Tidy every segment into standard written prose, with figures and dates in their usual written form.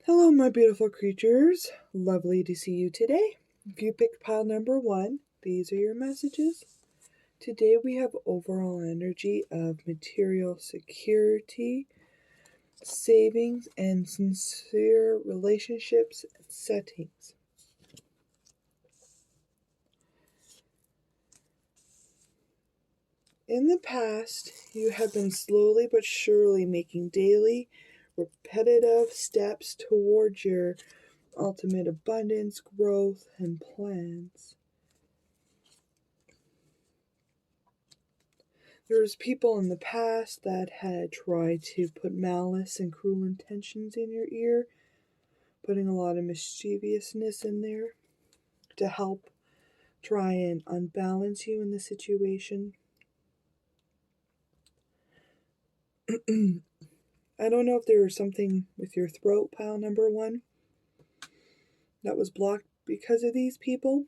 Hello, my beautiful creatures. Lovely to see you today. If you picked pile number 1, these are your messages. Today we have overall energy of material security, savings, and sincere relationships settings. In the past, you have been slowly but surely making daily, repetitive steps towards your ultimate abundance, growth, and plans. There's people in the past that had tried to put malice and cruel intentions in your ear, putting a lot of mischievousness in there to help try and unbalance you in the situation. I don't know if there was something with your throat, pile number 1, that was blocked because of these people.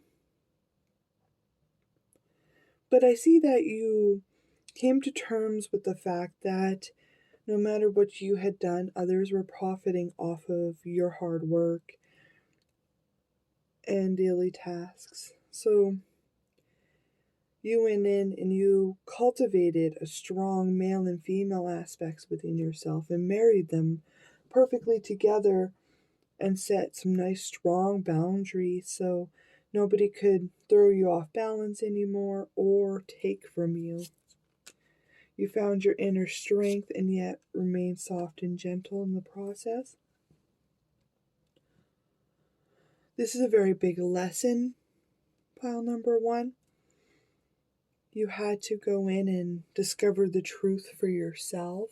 But I see that you came to terms with the fact that no matter what you had done, others were profiting off of your hard work and daily tasks. So you went in and you cultivated a strong male and female aspects within yourself and married them perfectly together and set some nice strong boundaries so nobody could throw you off balance anymore or take from you. You found your inner strength and yet remained soft and gentle in the process. This is a very big lesson, pile number 1. You had to go in and discover the truth for yourself,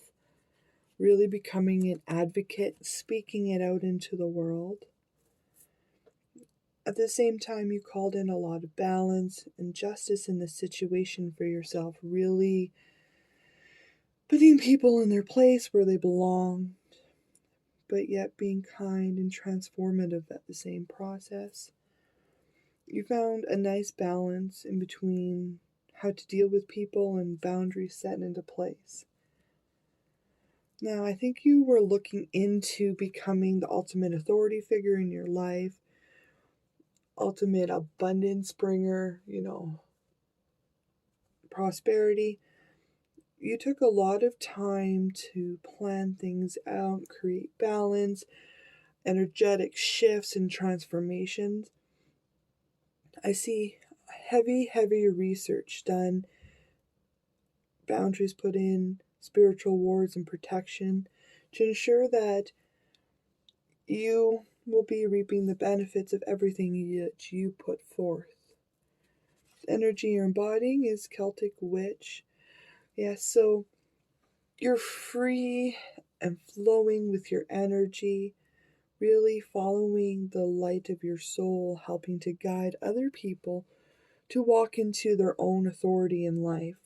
really becoming an advocate, speaking it out into the world. At the same time, you called in a lot of balance and justice in the situation for yourself, really putting people in their place where they belong, but yet being kind and transformative at the same process. You found a nice balance in between how to deal with people and boundaries set into place. Now, I think you were looking into becoming the ultimate authority figure in your life, ultimate abundance bringer, prosperity. You took a lot of time to plan things out, create balance, energetic shifts and transformations. I see heavy research done, boundaries put in, spiritual wards and protection to ensure that you will be reaping the benefits of everything that you put forth. The energy you're embodying is Celtic Witch. Yes, so you're free and flowing with your energy, really following the light of your soul, helping to guide other people to walk into their own authority in life.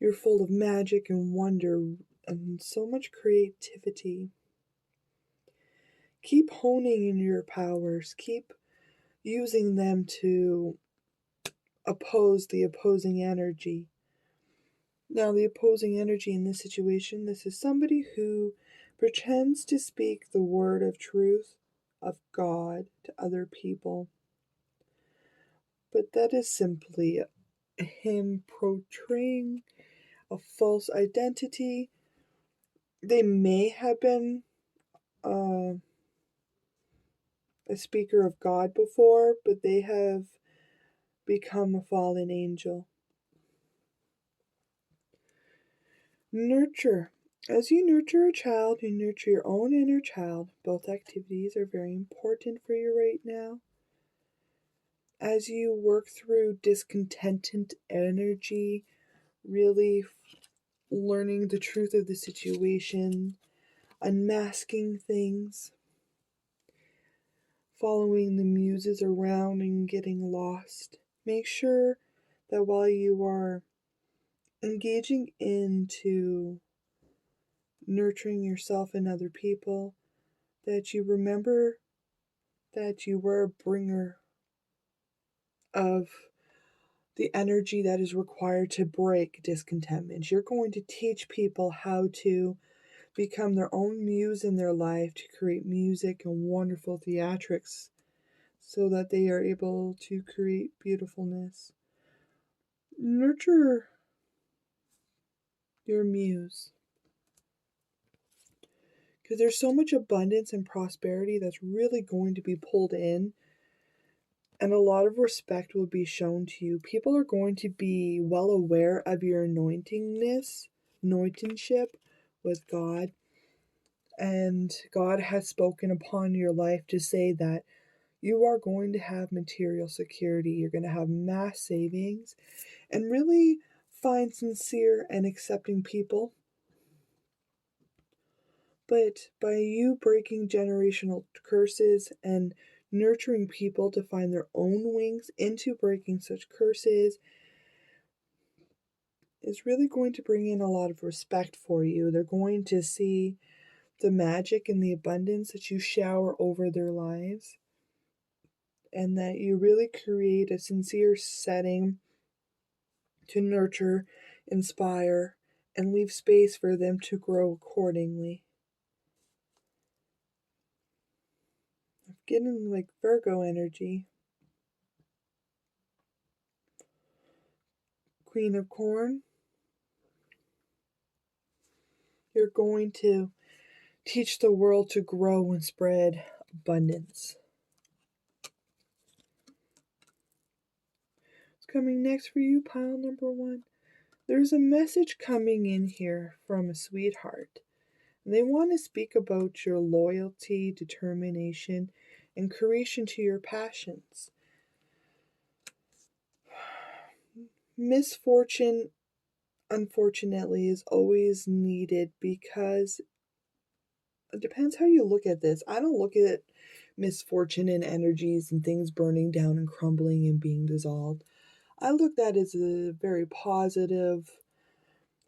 You're full of magic and wonder and so much creativity. Keep honing in your powers. Keep using them to oppose the opposing energy. Now, the opposing energy in this situation, this is somebody who pretends to speak the word of truth of God to other people. But that is simply him portraying a false identity. They may have been a speaker of God before, but they have become a fallen angel. Nurture. As you nurture a child, you nurture your own inner child. Both activities are very important for you right now. As you work through discontented energy, really learning the truth of the situation, unmasking things, following the muses around and getting lost. Make sure that while you are engaging into nurturing yourself and other people, that you remember that you were a bringer of the energy that is required to break discontentment. You're going to teach people how to become their own muse in their life to create music and wonderful theatrics so that they are able to create beautifulness. Nurture your muse, because there's so much abundance and prosperity that's really going to be pulled in, and a lot of respect will be shown to you. People are going to be well aware of your anointingship with God, and God has spoken upon your life to say that you are going to have material security. You're going to have mass savings and really find sincere and accepting people. But by you breaking generational curses and nurturing people to find their own wings into breaking such curses is really going to bring in a lot of respect for you. They're going to see the magic and the abundance that you shower over their lives, and that you really create a sincere setting to nurture, inspire, and leave space for them to grow accordingly. I'm getting like Virgo energy. Queen of Corn, you're going to teach the world to grow and spread abundance. What's coming next for you, pile number 1? There's a message coming in here from a sweetheart. They want to speak about your loyalty, determination, and creation to your passions. Misfortune, unfortunately, is always needed because it depends how you look at this. I don't look at misfortune and energies and things burning down and crumbling and being dissolved. I look at it as a very positive,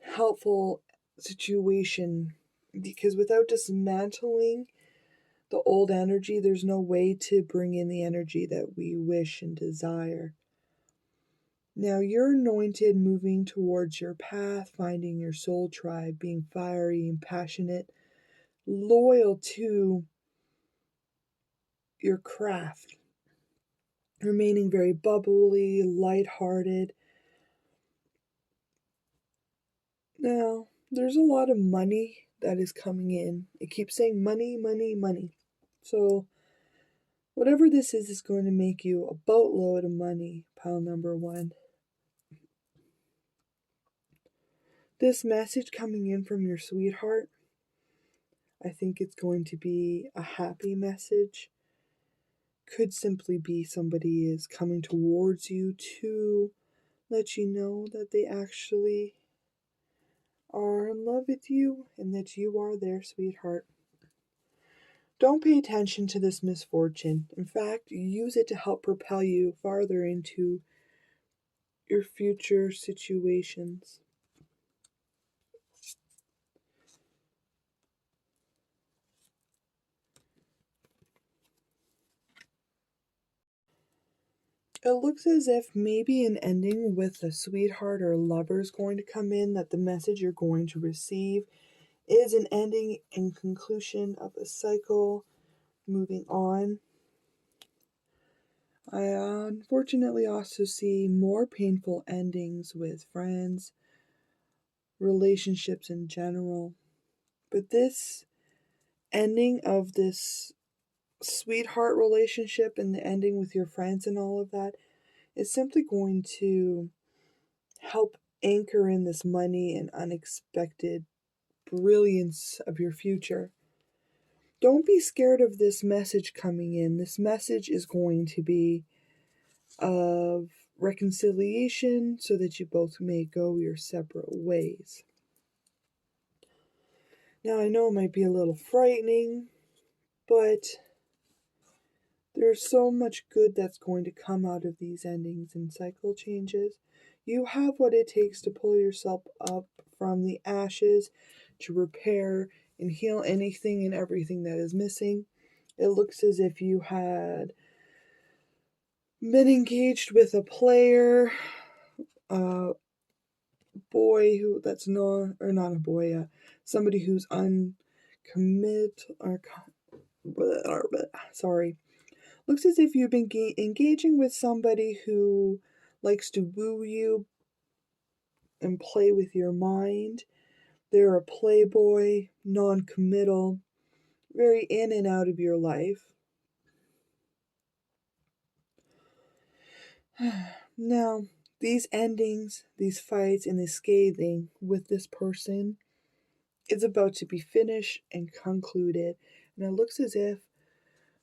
helpful situation, because without dismantling the old energy, there's no way to bring in the energy that we wish and desire. Now you're anointed, moving towards your path, finding your soul tribe, being fiery and passionate, loyal to your craft, remaining very bubbly, lighthearted. Now, there's a lot of money that is coming in. It keeps saying money, money, money. So, whatever this is going to make you a boatload of money, pile number 1. This message coming in from your sweetheart, I think it's going to be a happy message. Could simply be somebody is coming towards you to let you know that they actually are in love with you and that you are their sweetheart. Don't pay attention to this misfortune. In fact, use it to help propel you farther into your future situations. It looks as if maybe an ending with a sweetheart or lover is going to come in, that the message you're going to receive is an ending and conclusion of a cycle, moving on. I unfortunately also see more painful endings with friends, relationships in general. But this ending of this sweetheart relationship and the ending with your friends and all of that is simply going to help anchor in this money and unexpected brilliance of your future. Don't be scared of this message coming in. This message is going to be of reconciliation so that you both may go your separate ways. Now, I know it might be a little frightening, but there's so much good that's going to come out of these endings and cycle changes. You have what it takes to pull yourself up from the ashes, to repair and heal anything and everything that is missing. It looks as if you had been engaged with a player, boy that's not a boy, somebody who's sorry. Looks as if you've been engaging with somebody who likes to woo you and play with your mind. They're a playboy, non-committal, very in and out of your life. Now, these endings, these fights, and this scathing with this person is about to be finished and concluded. And it looks as if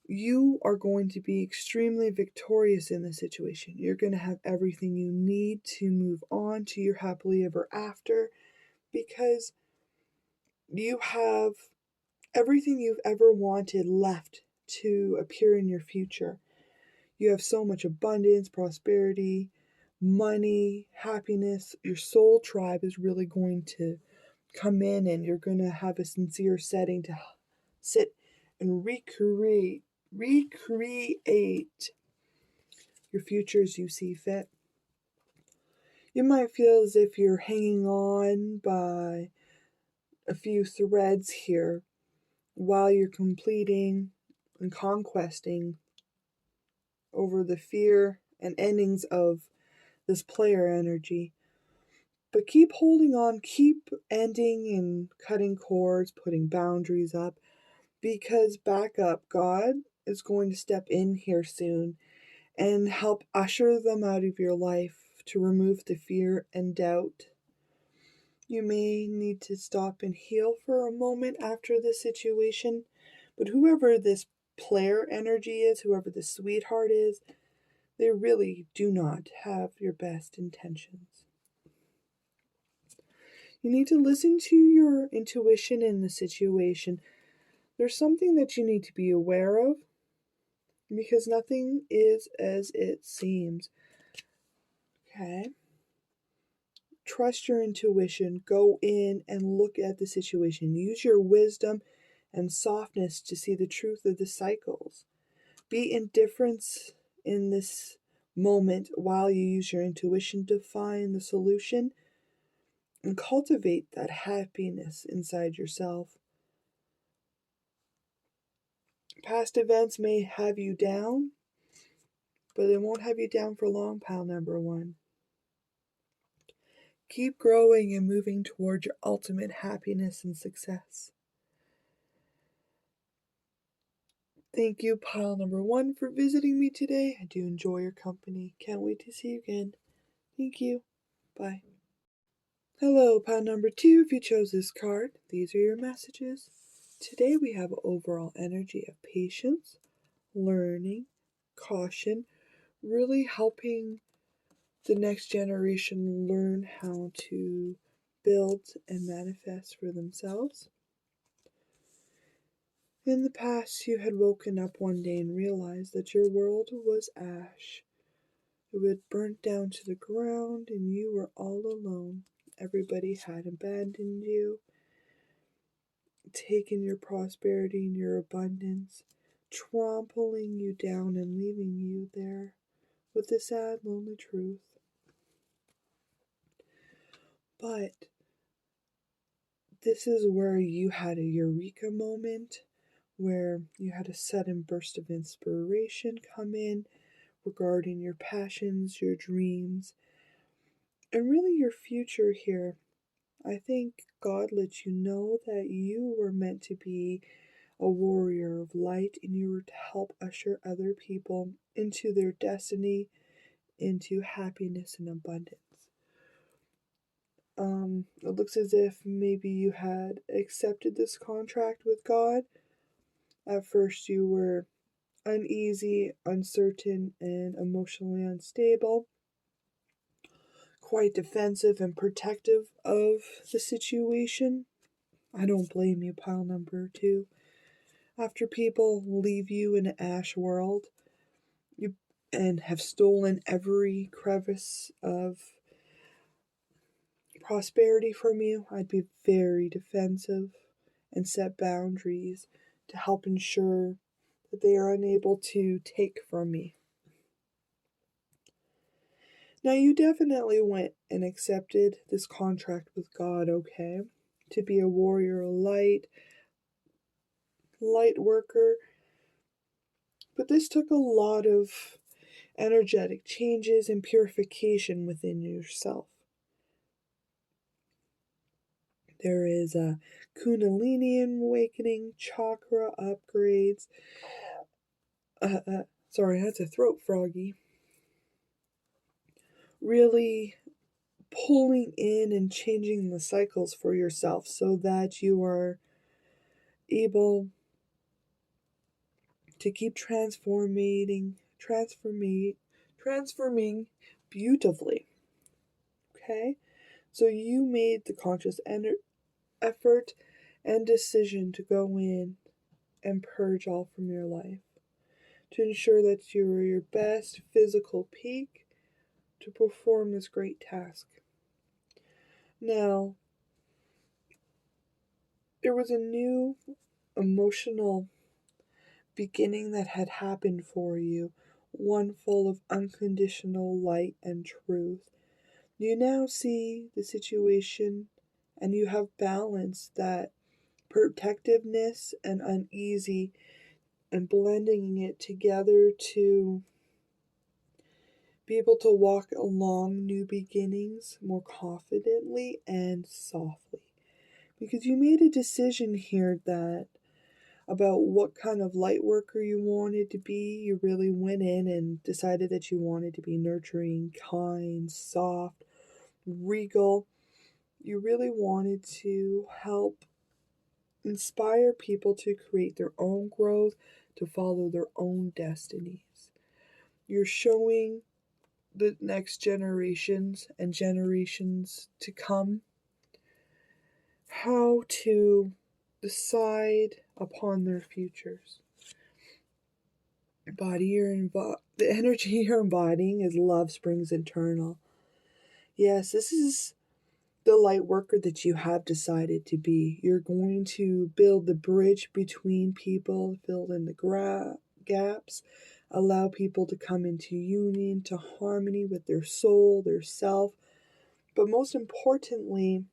you are going to be extremely victorious in this situation. You're going to have everything you need to move on to your happily ever after, because you have everything you've ever wanted left to appear in your future. You have so much abundance, prosperity, money, happiness. Your soul tribe is really going to come in, and you're going to have a sincere setting to sit and recreate your future as you see fit. You might feel as if you're hanging on by a few threads here while you're completing and conquesting over the fear and endings of this player energy. But keep holding on, keep ending and cutting cords, putting boundaries up, because back up, God is going to step in here soon and help usher them out of your life to remove the fear and doubt. You may need to stop and heal for a moment after this situation, but whoever this player energy is, whoever the sweetheart is, they really do not have your best intentions. You need to listen to your intuition in the situation. There's something that you need to be aware of, because nothing is as it seems. Okay? Trust your intuition. Go in and look at the situation. Use your wisdom and softness to see the truth of the cycles. Be indifferent in this moment while you use your intuition to find the solution, and cultivate that happiness inside yourself. Past events may have you down, but they won't have you down for long, pal number one. Keep growing and moving towards your ultimate happiness and success. Thank you, pile number one, for visiting me today. I do enjoy your company. Can't wait to see you again. Thank you. Bye. Hello, pile number two. If you chose this card, these are your messages. Today we have overall energy of patience, learning, caution, really helping the next generation learn how to build and manifest for themselves. In the past, you had woken up one day and realized that your world was ash. It had burnt down to the ground and you were all alone. Everybody had abandoned you, taken your prosperity and your abundance, trampling you down and leaving you there with the sad, lonely truth. But this is where you had a eureka moment, where you had a sudden burst of inspiration come in regarding your passions, your dreams, and really your future here. I think God let you know that you were meant to be a warrior of light, and you were to help usher other people into their destiny, into happiness and abundance. It looks as if maybe you had accepted this contract with God. At first, you were uneasy, uncertain, and emotionally unstable, quite defensive and protective of the situation. I don't blame you, pile number two. After people leave you in an ash world, and have stolen every crevice of prosperity from you, I'd be very defensive and set boundaries to help ensure that they are unable to take from me. Now, you definitely went and accepted this contract with God, okay? To be a warrior, a light worker. But this took a lot of energetic changes and purification within yourself. There is a Kundalini awakening, chakra upgrades. Sorry, that's a throat froggy. Really pulling in and changing the cycles for yourself so that you are able to keep transforming beautifully. Okay? So you made the conscious effort and decision to go in and purge all from your life to ensure that you are your best physical peak to perform this great task. Now, there was a new emotional beginning that had happened for you, one full of unconditional light and truth. You now see the situation and you have balance, that protectiveness and uneasy, and blending it together to be able to walk along new beginnings more confidently and softly. Because you made a decision here that about what kind of light worker you wanted to be. You really went in and decided that you wanted to be nurturing, kind, soft, regal. You really wanted to help inspire people to create their own growth, to follow their own destinies. You're showing the next generations and generations to come how to decide upon their futures. The energy you're embodying is love springs eternal. Yes, this is the light worker that you have decided to be. You're going to build the bridge between people, fill in the gaps, allow people to come into union, to harmony with their soul, their self. But most importantly,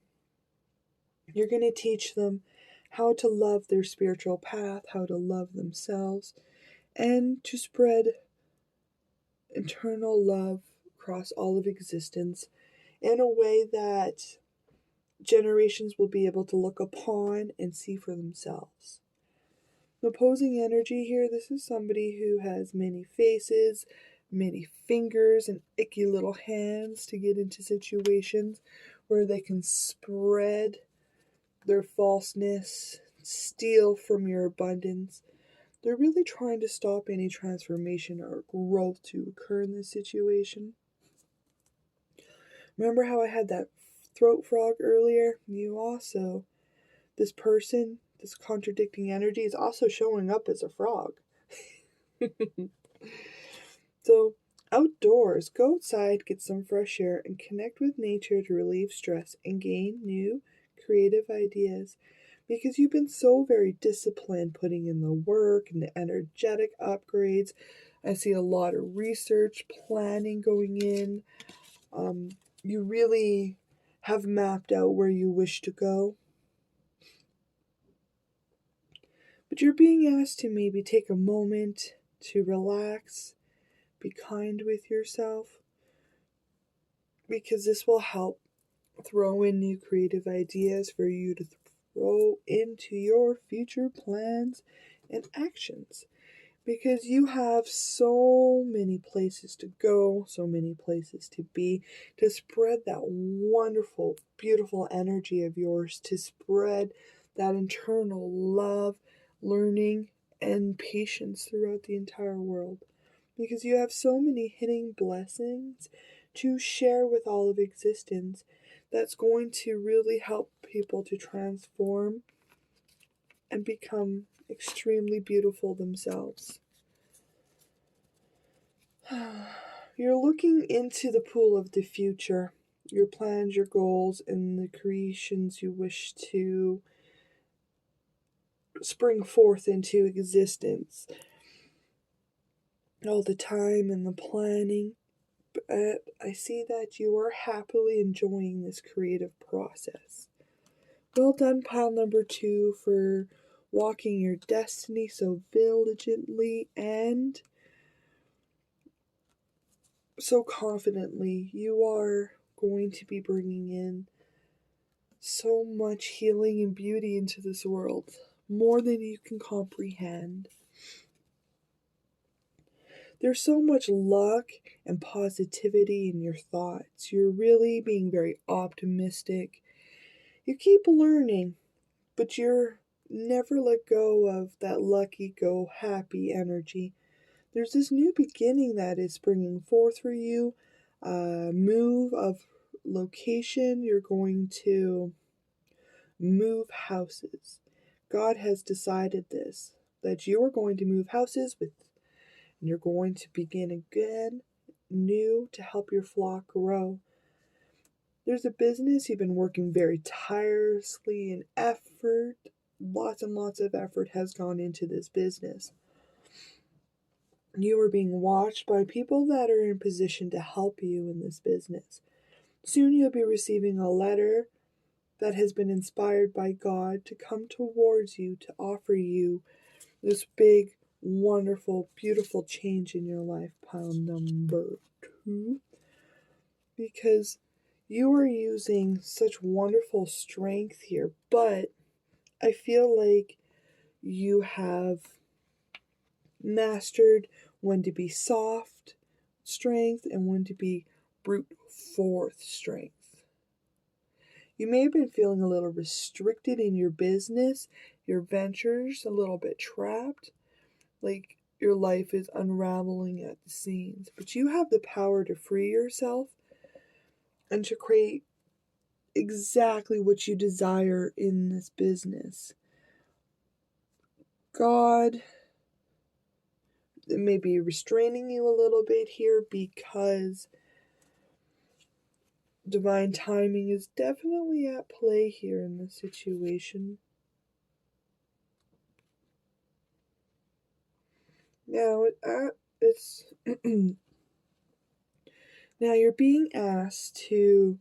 you're going to teach them how to love their spiritual path, how to love themselves, and to spread eternal love across all of existence in a way that generations will be able to look upon and see for themselves. The opposing energy here, this is somebody who has many faces, many fingers, and icky little hands to get into situations where they can spread their falseness, steal from your abundance. They're really trying to stop any transformation or growth to occur in this situation. Remember how I had that throat frog earlier? This person, this contradicting energy is also showing up as a frog. So, outdoors, go outside, get some fresh air, and connect with nature to relieve stress and gain new creative ideas. Because you've been so very disciplined putting in the work and the energetic upgrades. I see a lot of research, planning going in. You really have mapped out where you wish to go. But you're being asked to maybe take a moment to relax, be kind with yourself, because this will help throw in new creative ideas for you to throw into your future plans and actions. Because you have so many places to go, so many places to be, to spread that wonderful, beautiful energy of yours, to spread that internal love, learning, and patience throughout the entire world. Because you have so many hidden blessings to share with all of existence that's going to really help people to transform and become extremely beautiful themselves. You're looking into the pool of the future, your plans, your goals, and the creations you wish to spring forth into existence. All the time and the planning, But I see that you are happily enjoying this creative process. Well done, pile number 2, for walking your destiny so diligently and so confidently. You are going to be bringing in so much healing and beauty into this world, more than you can comprehend. There's so much luck and positivity in your thoughts. You're really being very optimistic. You keep learning, but you're never let go of that lucky, go happy energy. There's this new beginning that is springing forth for you. A move of location. You're going to move houses. God has decided this, that you are going to move houses with, and you're going to begin again new to help your flock grow. There's a business you've been working very tirelessly in effort. Lots and lots of effort has gone into this business. You are being watched by people that are in position to help you in this business. Soon you'll be receiving a letter that has been inspired by God to come towards you to offer you this big, wonderful, beautiful change in your life, pile number 2. Because you are using such wonderful strength here, but I feel like you have mastered when to be soft strength and when to be brute force strength. You may have been feeling a little restricted in your business, your ventures, a little bit trapped, like your life is unraveling at the seams. But you have the power to free yourself and to create exactly what you desire in this business. God may be restraining you a little bit here because divine timing is definitely at play here in this situation. Now, it's now you're being asked to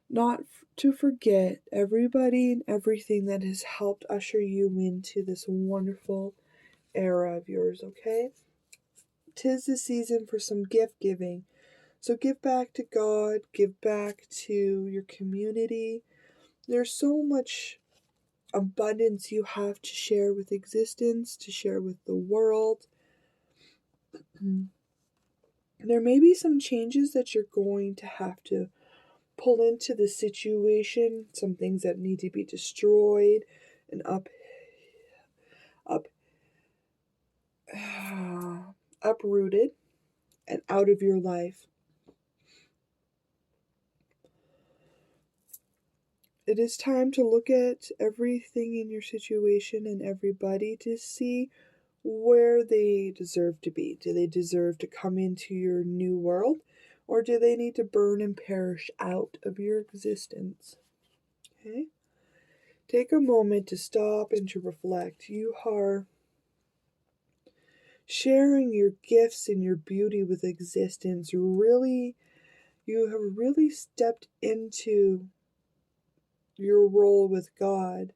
not to forget everybody and everything that has helped usher you into this wonderful era of yours, okay? 'Tis the season for some gift giving. So give back to God, give back to your community. There's so much abundance you have to share with existence, to share with the world. There may be some changes that you're going to have to pull into the situation, some things that need to be destroyed and up uprooted and out of your life. It is time to look at everything in your situation and everybody to see where they deserve to be. Do they deserve to come into your new world, or do they need to burn and perish out of your existence? Okay? Take a moment to stop and to reflect. You are sharing your gifts and your beauty with existence. You have really stepped into your role with God.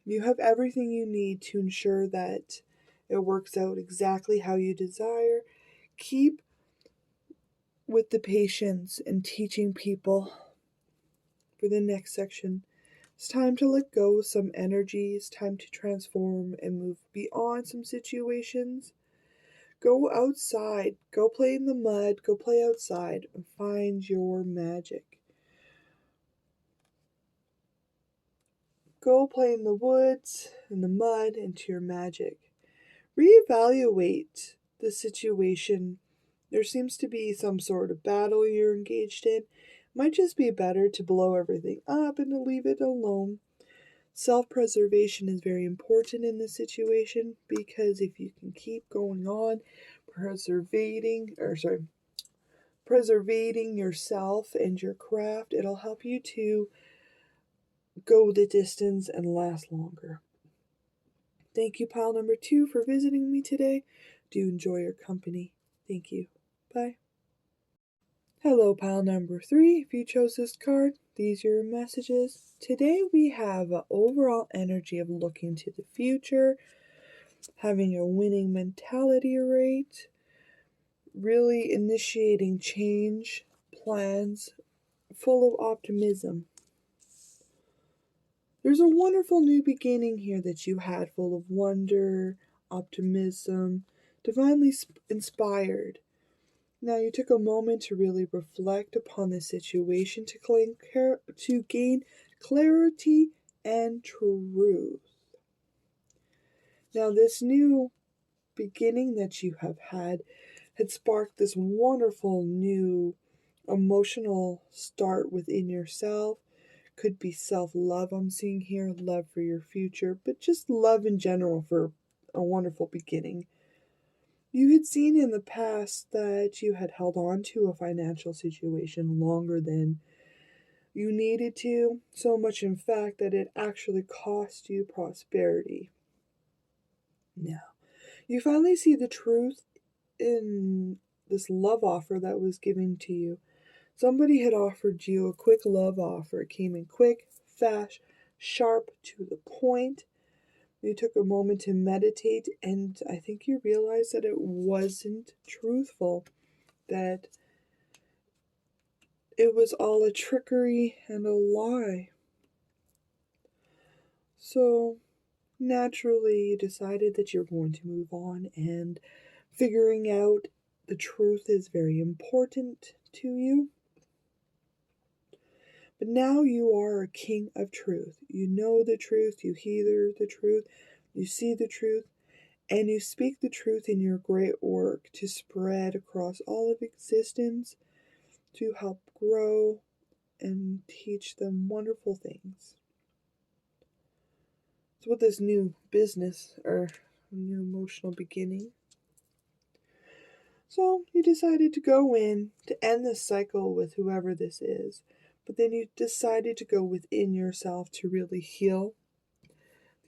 You have everything you need to ensure that it works out exactly how you desire. Keep with the patience and teaching people for the next section. It's time to let go of some energy. It's time to transform and move beyond some situations. Go outside. Go play in the mud. Go play outside and find your magic. Go play in the woods, in the mud, into your magic. Reevaluate the situation. There seems to be some sort of battle you're engaged in. Might just be better to blow everything up and to leave it alone. Self-preservation is very important in this situation because if you can keep going on preservating yourself and your craft, it'll help you to go the distance and last longer. Thank you, pile number 2, for visiting me today. Do enjoy your company. Thank you. Bye. Hello, pile number 3. If you chose this card, these are your messages. Today we have an overall energy of looking to the future, having a winning mentality rate, really initiating change, plans, full of optimism. There's a wonderful new beginning here that you had, full of wonder, optimism, divinely inspired. Now, you took a moment to really reflect upon the situation to gain clarity and truth. Now, this new beginning that you have had sparked this wonderful new emotional start within yourself. Could be self-love, I'm seeing here, love for your future, but just love in general for a wonderful beginning. You had seen in the past that you had held on to a financial situation longer than you needed to, so much in fact that it actually cost you prosperity. Now, you finally see the truth in this love offer that was given to you. Somebody had offered you a quick love offer. It came in quick, fast, sharp, to the point. You took a moment to meditate, and I think you realized that it wasn't truthful, that it was all a trickery and a lie. So, naturally, you decided that you're going to move on, and figuring out the truth is very important to you. But now you are a king of truth. You know the truth, you hear the truth, you see the truth, and you speak the truth in your great work to spread across all of existence, to help grow and teach them wonderful things. So with this new business or new emotional beginning, so you decided to go in to end this cycle with whoever this is, but then you decided to go within yourself to really heal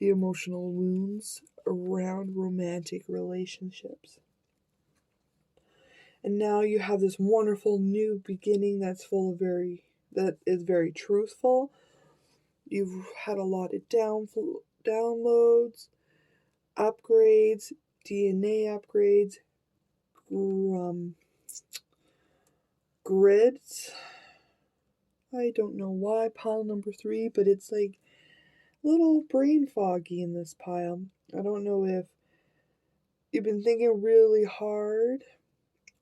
the emotional wounds around romantic relationships. And now you have this wonderful new beginning that is very truthful. You've had a lot of downloads, upgrades, DNA upgrades, grids. I don't know why, pile number 3, but it's like a little brain foggy in this pile. I don't know if you've been thinking really hard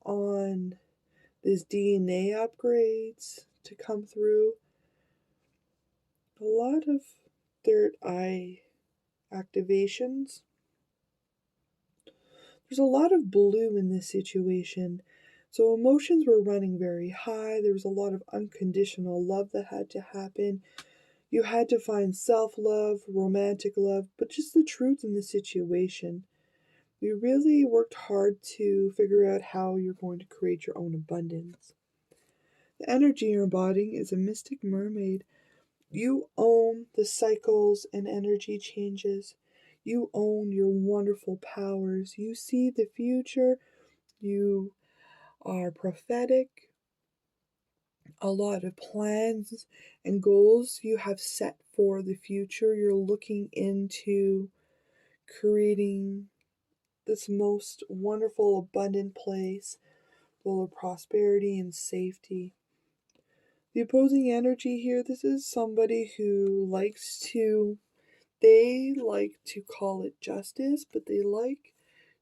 on this DNA upgrades to come through. A lot of third eye activations. There's a lot of blue in this situation. So emotions were running very high. There was a lot of unconditional love that had to happen. You had to find self-love, romantic love, but just the truth in the situation. You really worked hard to figure out how you're going to create your own abundance. The energy you're embodying is a mystic mermaid. You own the cycles and energy changes. You own your wonderful powers. You see the future. You are prophetic. A lot of plans and goals you have set for the future. You're looking into creating this most wonderful, abundant place full of prosperity and safety. The opposing energy here, this is somebody who they like to call it justice, but they like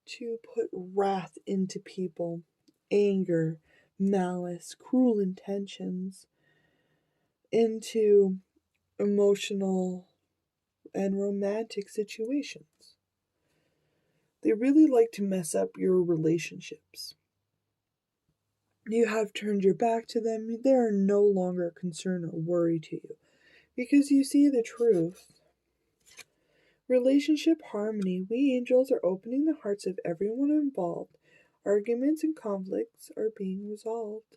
to put wrath into people, anger, malice, cruel intentions into emotional and romantic situations. They really like to mess up your relationships. You have turned your back to them. They are no longer a concern or worry to you because you see the truth. Relationship harmony. We angels are opening the hearts of everyone involved. Arguments and conflicts are being resolved.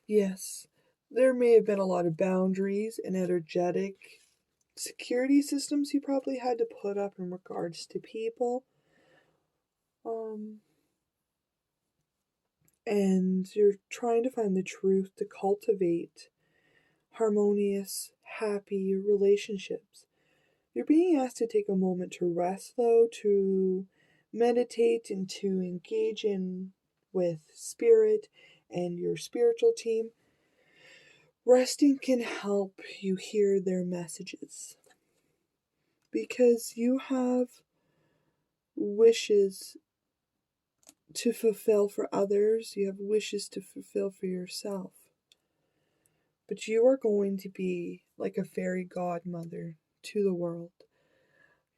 Yes, there may have been a lot of boundaries and energetic security systems you probably had to put up in regards to people. And you're trying to find the truth to cultivate harmonious, happy relationships. You're being asked to take a moment to rest, though, to meditate and to engage in with spirit and your spiritual team. Resting can help you hear their messages because you have wishes to fulfill for others, you have wishes to fulfill for yourself. But you are going to be like a fairy godmother to the world.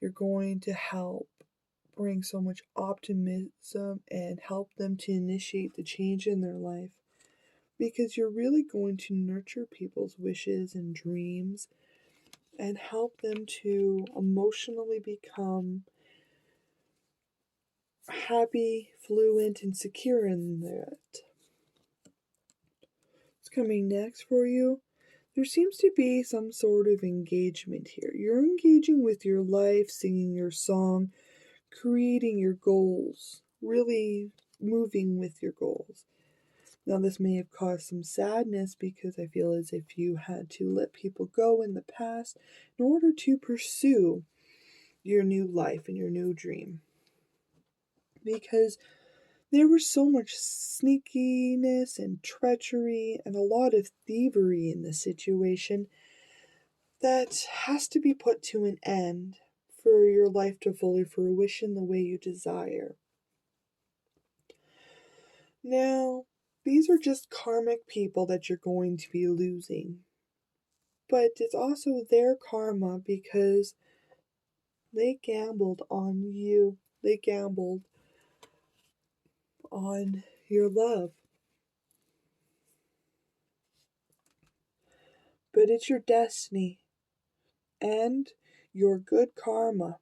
You're going to help bring so much optimism and help them to initiate the change in their life because you're really going to nurture people's wishes and dreams and help them to emotionally become happy, fluent, and secure in that. What's coming next for you? There seems to be some sort of engagement here. You're engaging with your life, singing your song, creating your goals, really moving with your goals. Now, this may have caused some sadness because I feel as if you had to let people go in the past in order to pursue your new life and your new dream. Because there was so much sneakiness and treachery and a lot of thievery in the situation that has to be put to an end for your life to fully fruition the way you desire. Now, these are just karmic people that you're going to be losing. But it's also their karma because they gambled on you. They gambled on your love. But it's your destiny and your good karma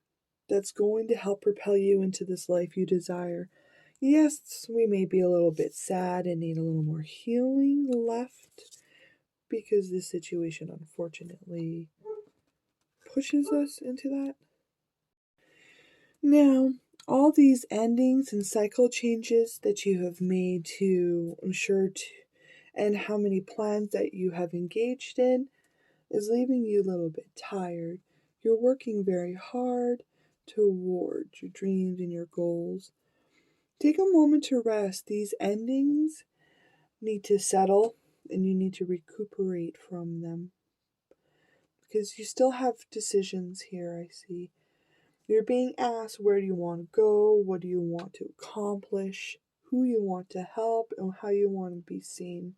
that's going to help propel you into this life you desire. Yes, we may be a little bit sad and need a little more healing left because this situation unfortunately pushes us into that. Now, all these endings and cycle changes that you have made to ensure and how many plans that you have engaged in is leaving you a little bit tired. You're working very hard towards your dreams and your goals. Take a moment to rest. These endings need to settle and you need to recuperate from them because you still have decisions here, I see. You're being asked where do you want to go, what do you want to accomplish, who you want to help, and how you want to be seen.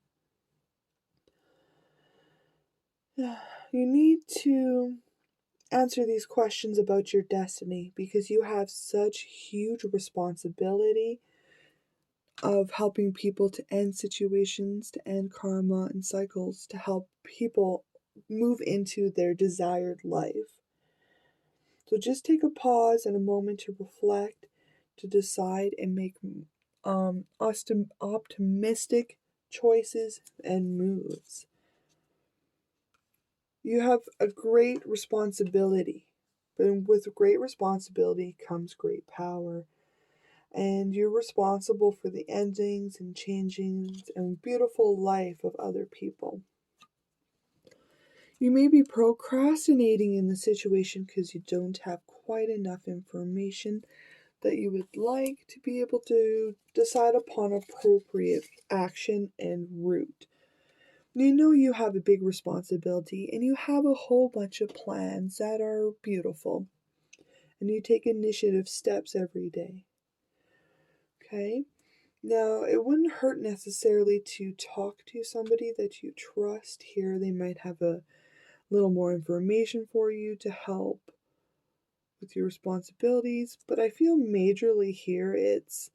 You need to answer these questions about your destiny because you have such huge responsibility of helping people to end situations, to end karma and cycles, to help people move into their desired life. So just take a pause and a moment to reflect, to decide and make optimistic choices and moves. You have a great responsibility, but with great responsibility comes great power. And you're responsible for the endings and changings and beautiful life of other people. You may be procrastinating in the situation because you don't have quite enough information that you would like to be able to decide upon appropriate action and route. You know you have a big responsibility and you have a whole bunch of plans that are beautiful, and you take initiative steps every day. Okay? Now, it wouldn't hurt necessarily to talk to somebody that you trust here. They might have a little more information for you to help with your responsibilities, but I feel majorly here it's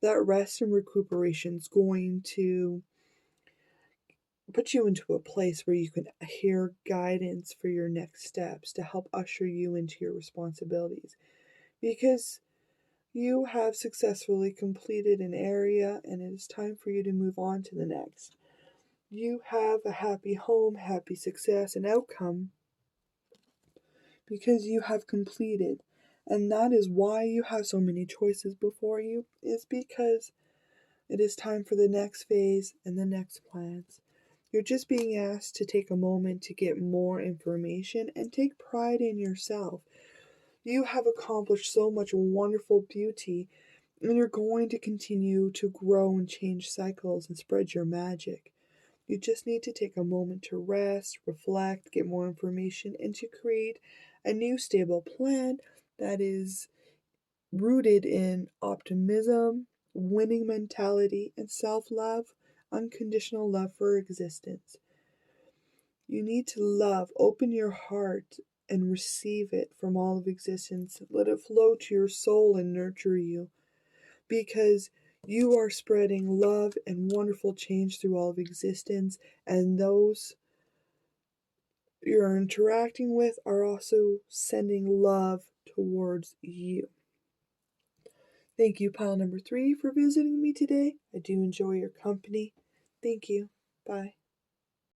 that rest and recuperation is going to put you into a place where you can hear guidance for your next steps to help usher you into your responsibilities. Because you have successfully completed an area and it is time for you to move on to the next. You have a happy home, happy success, and outcome because you have completed And that is why you have so many choices before you, is because it is time for the next phase and the next plans. You're just being asked to take a moment to get more information and take pride in yourself. You have accomplished so much wonderful beauty, and you're going to continue to grow and change cycles and spread your magic. You just need to take a moment to rest, reflect, get more information, and to create a new stable plan that is rooted in optimism, winning mentality, and self love, unconditional love for existence. You need to love, open your heart, and receive it from all of existence. Let it flow to your soul and nurture you, because you are spreading love and wonderful change through all of existence, and those you're interacting with are also sending love towards you. Thank you, pile number 3, for visiting me today. I do enjoy your company. Thank you. Bye.